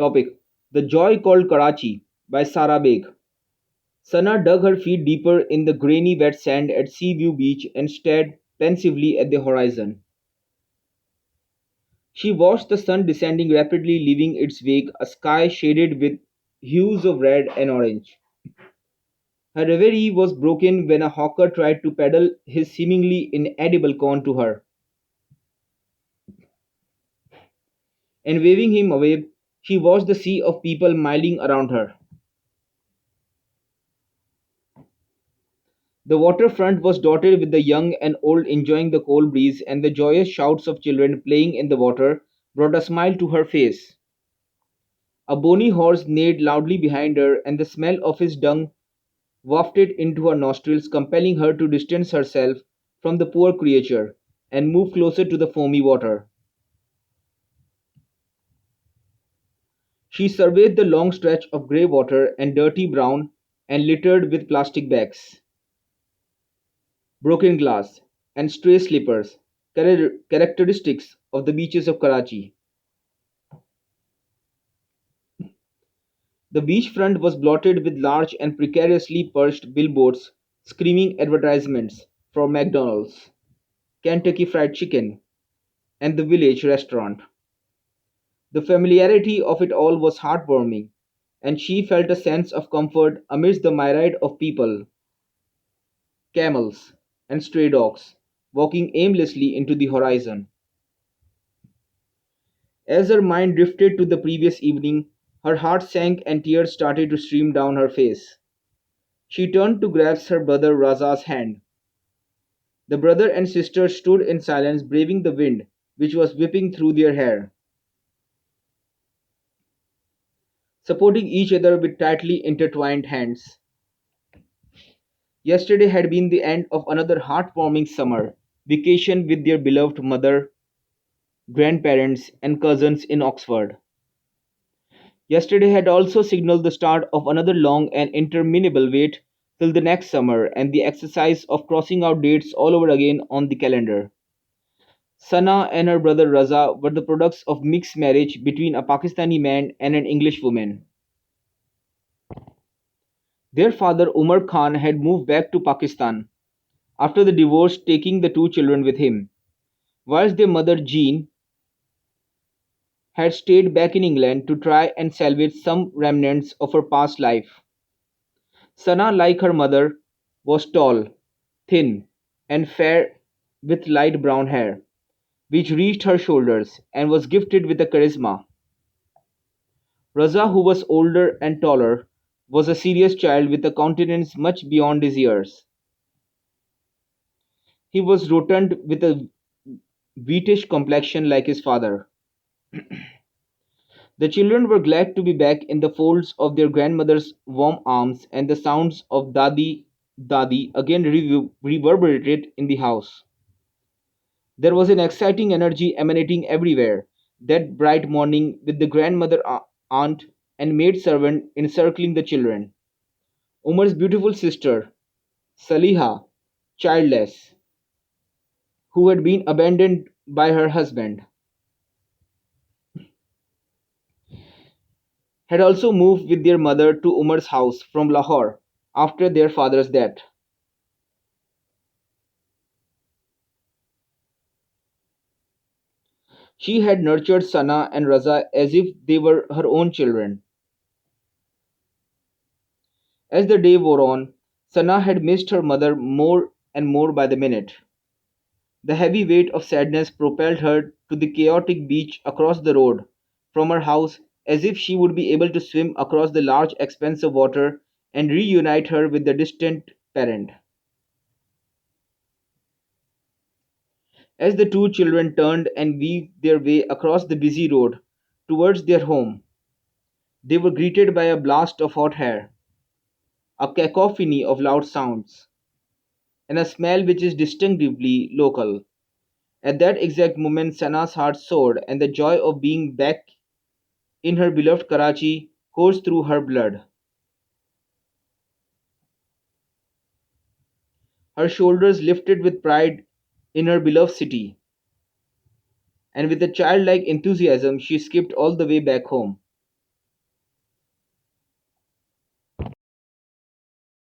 Topic: The Joy Called Karachi by Sarah Baig. Sana dug her feet deeper in the grainy wet sand at Seaview Beach and stared pensively at the horizon. She watched the sun descending rapidly, leaving its wake a sky shaded with hues of red and orange. Her reverie was broken when a hawker tried to peddle his seemingly inedible corn to her, and waving him away, she watched the sea of people milling around her. The waterfront was dotted with the young and old enjoying the cold breeze, and the joyous shouts of children playing in the water brought a smile to her face. A bony horse neighed loudly behind her, and the smell of his dung wafted into her nostrils, compelling her to distance herself from the poor creature and move closer to the foamy water. She surveyed the long stretch of grey water and dirty brown and littered with plastic bags, broken glass, and stray slippers, characteristics of the beaches of Karachi. The beachfront was blotted with large and precariously perched billboards screaming advertisements for McDonald's, Kentucky Fried Chicken, and the Village restaurant. The familiarity of it all was heartwarming, and she felt a sense of comfort amidst the myriad of people, camels, and stray dogs walking aimlessly into the horizon. As her mind drifted to the previous evening, her heart sank and tears started to stream down her face. She turned to grasp her brother Raza's hand. The brother and sister stood in silence, braving the wind which was whipping through their hair, supporting each other with tightly intertwined hands. Yesterday had been the end of another heartwarming summer vacation with their beloved mother, grandparents, and cousins in Oxford. Yesterday had also signaled the start of another long and interminable wait till the next summer and the exercise of crossing out dates all over again on the calendar. Sana and her brother Raza were the products of mixed marriage between a Pakistani man and an English woman. Their father Umar Khan had moved back to Pakistan after the divorce, taking the two children with him, whilst their mother Jean had stayed back in England to try and salvage some remnants of her past life. Sana, like her mother, was tall, thin, and fair with light brown hair, which reached her shoulders, and was gifted with a charisma. Raza, who was older and taller, was a serious child with a countenance much beyond his years. He was rotund with a wheatish complexion like his father. The children were glad to be back in the folds of their grandmother's warm arms, and the sounds of Dadi Dadi again reverberated in the house. There was an exciting energy emanating everywhere that bright morning with the grandmother, aunt, and maid servant encircling the children. Umar's beautiful sister, Saliha, childless, who had been abandoned by her husband, had also moved with their mother to Umar's house from Lahore after their father's death. She had nurtured Sana and Raza as if they were her own children. As the day wore on, Sana had missed her mother more and more by the minute. The heavy weight of sadness propelled her to the chaotic beach across the road from her house as if she would be able to swim across the large expanse of water and reunite her with the distant parent. As the two children turned and weaved their way across the busy road towards their home, they were greeted by a blast of hot air, a cacophony of loud sounds, and a smell which is distinctively local. At that exact moment, Sana's heart soared, and the joy of being back in her beloved Karachi coursed through her blood. Her shoulders lifted with pride in her beloved city, and with a childlike enthusiasm she skipped all the way back home.